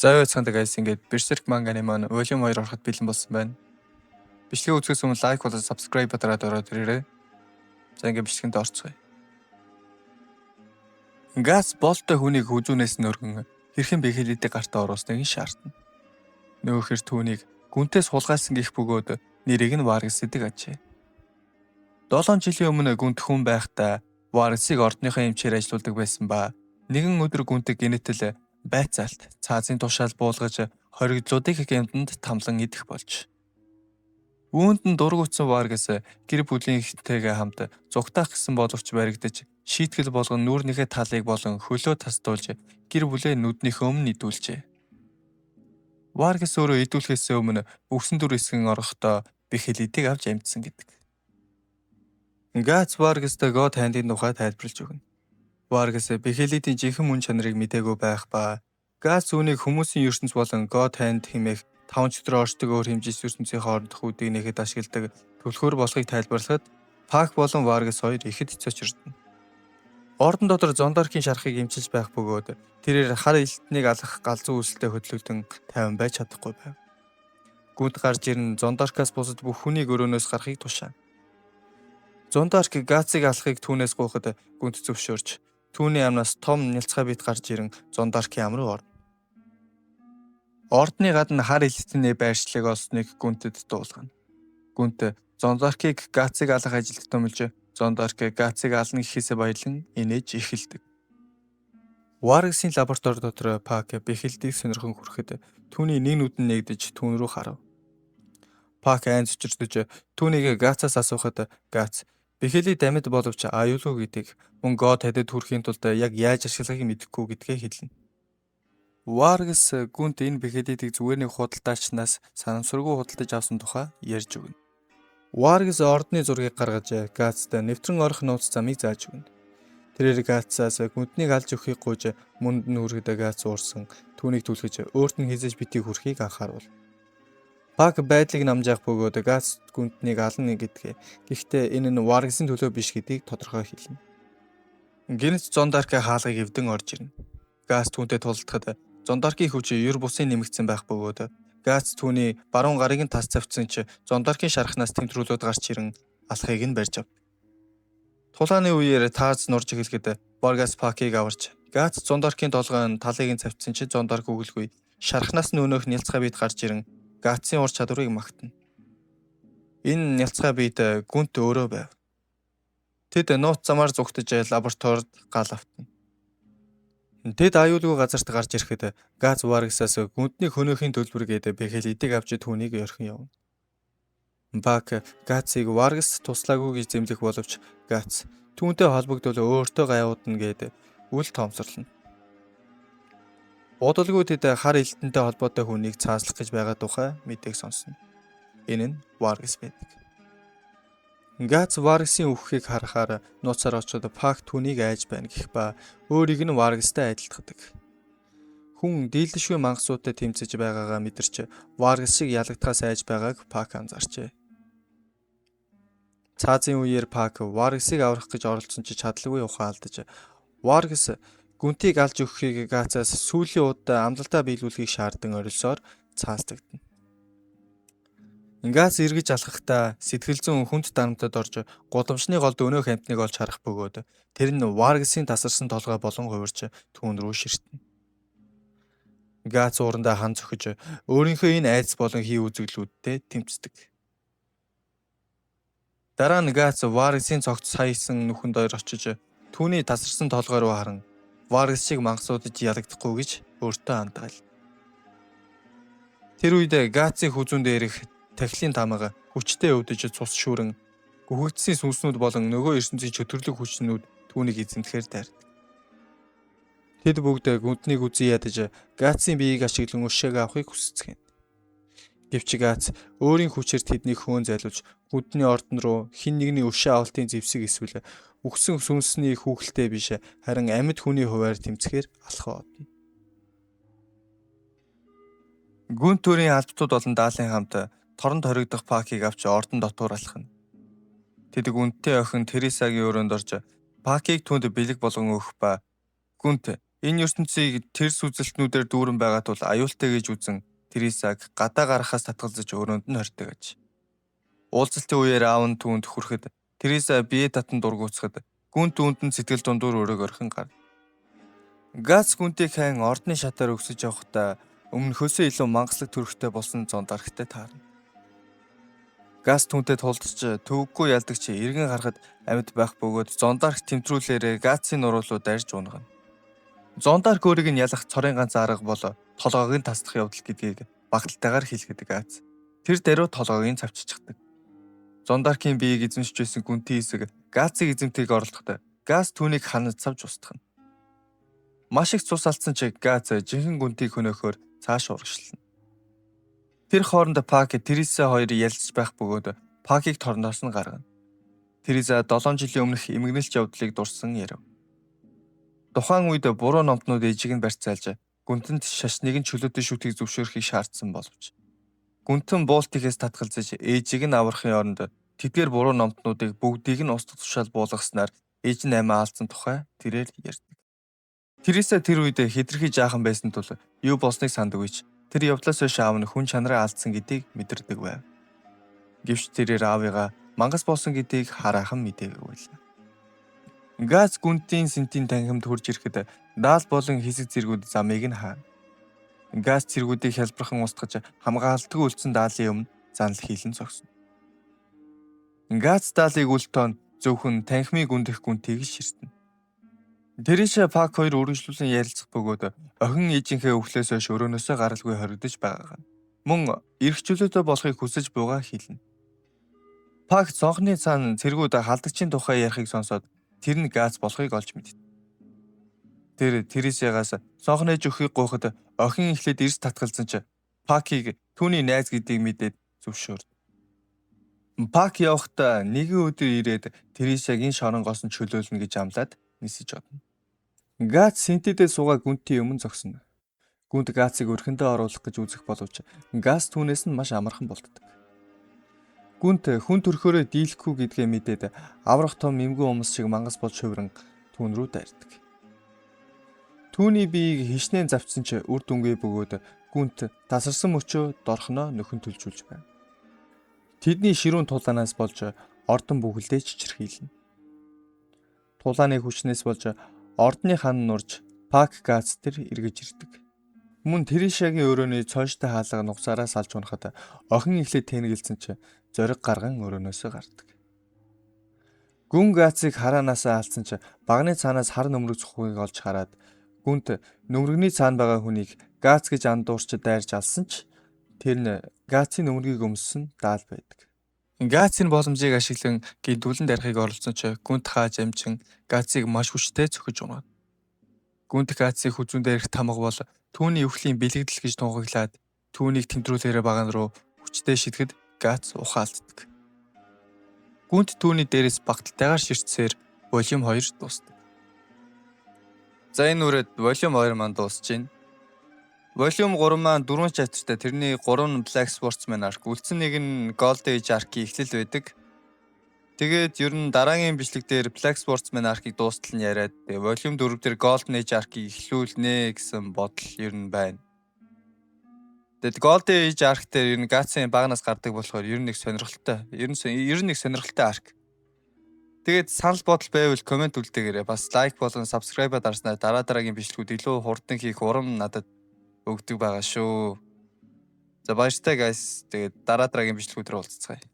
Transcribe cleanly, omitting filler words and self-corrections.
Заяа цаандаг айс ингээд Berserk манганы маань Volume 2 ороход бэлэн болсон байна. Бичлэгээ үзэхээс өмнө лайк болоод subscribe дараад ороод ирээрэй. За ингээд бичлэгэнд орцгоё. Газ болтой хүнийг хүзүүнээс нь өргөн хэрхэн бэхэлэдэг гартаа оруулсныг шаардна. Нөгөөхөр түүнийг гүнтээс хулгайлсан гих бөгөөд нэрийг нь Vargas гэдэг ажээ. 7 жилийн өмнө гүнт хүн байхдаа Vargas-ыг ордныхоо эмчээр ажилуулдаг байсан ба нэгэн өдөр гүнтэг гинэтэл байцаалт цаазын тушаал буулгаж хоригдлуудыг гэмтэнд тамлан идэх болж. Үүнд нь дургуутсан Vargas гэр бүлийнхтэйгээ хамт зугтаах гэсэн боловч баригдаж шийтгэл болгон нүүрнийхээ талыг болон хөлөө тасдуулж гэр бүлээ нүднийхөө өмнө идүүлжээ. Vargas өөрөө идүүлэхээс өмнө бүхсэн дүр хэсгэн орохдоо бэхэлэдийг авч амьдсан гэдэг. Gats Vargas-тай God Hand-ийн тухай тайлбарлаж өгнө. Vargas бэхэлэдийн жинхэнэ мөн чанарыг мэдээгүй байх ба Gats үүнийг хүмүүсийн ертөнц болон God Hand хэмээх 5 чөтгөр оршдог өөр хэмжээс ертөнцийн хоорондох үүдийг нэхэд ашигладаг түлхүүр болохыг тайлбарлахад Pac болон Vargas хоёр ихэд цочирдно. Ордон дотор Zondark-ийн шарахыг эмчилж байх бөгөөд тэрээр хар элтнийг алах галзуу үйлсэлтэй хөдөлгдөн тайван байж чадахгүй байв. Гүнт гарч ирэн Zondark-аас бусад бүх хүнийг өрөөнөөс гарахыг тушаана. Zondark Gats-ыг алахыг түүнээс гуйхад гүнт зөвшөөрч түүний амнаас том нялцгай бит гарч ирэн Zondark-ийн ам руу орно. Ордны гадна хар элтний байршлыг олсныг гүнтэд дуулгана. Гүнт Zondark-ыг Gats-ыг алах ажилд томилж Zondark Gats-ыг ална гэхээсээ баярлан инээж эхэлдэг. Vargas-ийн лаборатори дотор Pac бэхэлдийг сонирхон хүрэхэд түүний нэг нүд нь нэгдэж түүн рүү харав. Pac айн цочирдож түүнийг Gats-аас асуухад Gats бэхэлий дамид боловч аюулгүй гэдгийг мөн God Hand-д хүрэхийн тулд яг яаж ашиглахыг мэдэхгүй гэдгээ хэлнэ. Vargas гүнт энэ бэхэлийг зүгээр нэг худалдаачнаас санамсаргүй худалдаж авсан тухай ярьж өгнө. Vargas ордны зургийг гаргаж Gats-д нэвтрэн орох нууц замыг зааж өгнө. Тэрээр Gats-аас гүнтнийг алж өгөхийг гуйж мөнд нүргэд Gats уурсан түүнийг түлхэж өөрт нь хизээж битгий хүрхийг анхааруул. Pac байдлыг намжаах бөгөөд Gats гүнтнийг ална гэдгээ. Гэхдээ энэ нь Vargas-ийн төлөө биш гэдгийг тодорхой хэлнэ. Гинэт Zondark хаалгыг эвдэн орж ирнэ. Gats түүнтэй тулдахад Zondark-ийн хүч ер бусын нэмэгдсэн байх бөгөөд Gats түүний баруун гарыг нь тас цавцсан ч Zondark-ийн шархнаас тэмдрүүлүүд гарч ирэн алхахыг нь барьж авдаг. Тулааны үеэр Taz нурж эхлэхэд Vargas Pac-ыг аварч Gats Zondark-ийн толгойн талыг нь цавцсан ч Zondark үгэлгүй шархнаас нь өнөөх нялцгай бит гарч ирэн Gats-ийн ур чадварыг магтана. Энэ нялцгай бит гүнт өөрөө байв. Тэд нууц замаар зүгтэж лабораторид гал автана. Тэд аюулгүй газарт гарч ирэхэд Gats Vargas-аас гүнтний хөнөөхийн төлбөргээд бэхэлэдийг авч түүнийг орхин явна. Pac Gats-ыг Vargas туслаагүй гэж зэмлэх боловч Gats түүнтэй холбогдвол өөртөө гайвуудна гэд үл тоомсорлно. Бодолгүй тэд хар элтэнтэй холбоотой хүнийг цааслах гэж байгаа тухай мэдээг сонсно. Энэ нь Vargas байдаг. Gats Vargas-ийн үххийг харахаар нууцаар очоод Pac түүнийг айж байна гэх ба өөрийг нь Vargas-тай адилтгадаг. Хүн дийлдэшгүй мангасуудтай тэмцэж байгаагаа мэдэрч Vargas-ыг ялагдахаас айж байгааг Pac анзаарчээ. Цаазын үеэр Pac Vargas-ыг аврах гэж оролцсон ч чадалгүй ухаан алдаж Vargas гүнтийг алж өгөхийг Gats-аас сүүлийн удаа амлалтаа биелүүлэхийг шаардсан орилсоор цаасдагдана. Gats эргэж алхахдаа сэтгэл зүйн хүнд дарамтад орж гудамжны голд өнөөх амтныг олж харах бөгөөд тэр нь Vargas-ийн тасарсан толгой болон хувирч түүн рүү ширтэнэ. Gats уурандаа хан зөхөж өөрийнхөө энэ айдас болон хий үзэглүүдтэй тэмцдэг. Дараа нь Gats Vargas-ийн цогц саясан нүхэнд ойр очиж түүний тасарсан толгой руу харан Vargas-ыг мангасуудаж ялагдахгүй гэж өөртөө андгаал. Тэр үед Gats-ийн хүзүүн дээрх тахилын тамга хүчтэй өвдөж цус шүүрэн гүхэгдсэн сүнснүүд болон нөгөө ертөнцийн чөтгөрлөг хүчнүүд түүнийг эзэмдэхээр дайрдаг. Тэд бүгд гүнтнийг үзий ядаж Gats-ийн биеийг ашиглан өшөөг авахыг хүсцгээв. Гэвч Gats өөрийн хүчээр тэднийг хөөн зайлуулж гүнтний ордон руу хин нэгний өшөө авалтын зэвсэг эсвэл үхсэн сүнсний хүүхэлтэй биш харин амьд хүний хуваар тэмцэхээр алхаа одно. Гүнт төрийн албатууд болон даалын хамт торонд хоригдох Pac-ыг авч ордон дотуур алхана. Тэд гүнттэй охин Teresaгийн өрөөнд орж Pac-ыг түүнд бэлэг болгон өгөх ба гүнт Энэ ертөнцийг тэрс үзэлтнүүдээр дүүрэн байгаа тул аюултай гэж үзэн Тересаг гадаа гарахаас татгалзаж өрөөнд нь хордог аж. Уулзалтын үеэр аав нь түүнд хүрэхэд Тереса бие татан дургуутсахад гүн түүнд нь сэтгэл дундуур өрөөг орхин гар. Гац гүнтийг хэн ордны шатаар өгсөж явахдаа өмнө хөөсөө илүү мангаслаг төрхтэй болсон зондархтай таарна. Газ түнтэй тулдч төвөггүй ялдагч эргэн харахад амьд байх бөгөөд зондарх тэмтрүүлээрээ газын нуруулуу дайрж унгана. Зондарх өөрийг нь ялах цорын ганц арга бол толгойг нь таслах явдал гэдгийг багталтайгаар хэлэхэд газ. Тэр даруй толгойг нь цавччихдаг. Зондархын биеийг эзэмшиж байсан гүнтийн хэсэг газыг эзэмтгийг орлохдоо газ түүнийг ханаж цавж устгана. Маш их цус алдсан ч газ жинхэнэ гүнтийг хөнөөхөөр цааш урагшлана. Тэр хооронд Пак Тереса хоёрыг ялж байх бөгөөд Пакийг торноос нь гаргана. Тереса 7 жилийн өмнөх эмгэнэлч явдлыг дурсан ярив. Тухайн үед буруу номтнууд ээжийг нь барьцаалж гүнтэнд шашныг нь чөлөөтэй шүтгийг зөвшөөрөхийг шаардсан боловч гүнтэн буулт ихээс татгалзаж ээжийг нь аврахын оронд тэдгээр буруу номтнуудыг бүгдийг нь устгах тушаал буулгаснаар ээж нь амиа алдсан тухай тэрээр ярьдаг. Тереса тэр үед хэтэрхий жаахан байсан тул юу болсныг сандагүйч тэр явдлаас хойш аав нь хүн чанараа алдсан гэдгийг мэдэрдэг байв. Гэвч тэрээр аавыгаа мангас болсон гэдгийг хараахан мэдээгүй байлаа. Газ гүнтийн сентийн танхимд хурж ирэхэд даал болон хэсэг зэргүүд замыг нь хаана. Газ цэргүүдийг хялбархан устгаж хамгаалалтгүй үлдсэн даалын өмнө занал хийлэн зогсно. Газ даалыг үлтоон зөвхөн танхимыг гүндэх гүнтийг ширтэнэ. Тереса Пак хоёр үргэлжлүүлэн ярилцах бөгөөд охин ээжийнхээ өвлөөс хойш өрөөнөөсөө гаралгүй хоригдож байгаа. Мөн эрх чөлөөтэй болохыг хүсэж буйгаа хэлнэ. Пак цонхны цаана цэргүүд халдагчийн тухай ярихыг сонсоод тэр нь газ болохыг олж мэднэ. Тэр Тересагаас цонхнэж өгөхийг гуйхад охин эхлээд эрс татгалзан ч Пакийг түүний найз гэдгийг мэдээд зөвшөөрд. Пак явахдаа нэгэн өдөр ирээд Тересагийн шоронгоос нь чөлөөлнө гэж амлаад нисэж одно. Газ синтедээ суугаа гүнтийн өмнө зогсно. Гүнт газыг өрхөндөө оруулах гэж үзэх боловч газ түүнээс нь маш амархан болдог. Гүнт хүн төрхөөрөө дийлэхгүй гэдгээ мэдээд аврах том эмгэн умс шиг мангас болж хувиран түүн рүү дайрдаг. Түүний биеийг хишнээн завчсан ч үр дүнгээ бөгөөд гүнт тасарсан мөчөө дорхноо нөхөн төлжүүлж байна. Тэдний ширүүн тулаанаас болж ордон бүхэлдээ чичирхийлнэ. Тулааны хүчнээс болж ордны хан нурж Пак Газ тэр эргэж ирдэг. Мөн Тересагийн өрөөний цонштой хаалга нугсаараа салж унахад охин эхлээд тэнэгэлсэн ч зориг гарган өрөөнөөсөө гардаг. Гүн Газыг хараанасаа алдсан ч багны цаанаас хар нөмрөг цухгийг олж хараад гүнт нөмрөгний цаана байгаа хүнийг Газ гэж андуурч дайрж алсан ч тэр нь Газын нөмрөгийг өмссөн даал байдаг. Газын боломжийг ашиглан гинтүүлэн дарихыг оролцсон ч гүнт хааж амжин Газыг маш хүчтэй цохиж унаад. Гүнт Газыг хүзүүн дээрх тамга бол түүний өвхлийн бэлэгдэл гэж тунхаглаад түүнийг тэмдрүүлээрээ баган руу хүчтэй шидэхэд Газ ухаалддаг. Гүнт түүний дээрээс багталтайгаар ширтсээр волюм 2 дуусдаг. За энэ үрээд волюм 2 маань дуусж байна. Волюм 3 маань 4 чаптертай, тэрний 3 нь Black Sportsman arc, үлдсэн нэг нь Gold Age arc-ийн эхлэл байдаг. Тэгээд ер нь дараагийн бичлэг дээр Black Sportsman arc-ийг дуустал нь яриад волюм 4 дээр Golden Age arc-ийг эхлүүлнэ гэсэн бодол ер нь байна. Тэгэд Golden Age arc дээр ер нь Гацын багнаас гардаг болохоор ер нь нэг сонирхолтой. Ер нь нэг сонирхолтой arc. Тэгээд санал бодол байвал комент үлдээгээрэй. Бас лайк болон subscribe дарснаар дараагийн бичлэгүүд илүү хурдан хийх урам надад өгдөг байгаа шүү. За баяртай guys. Тэгээд дараагийн бичлэгүүдээр уулзцгаая.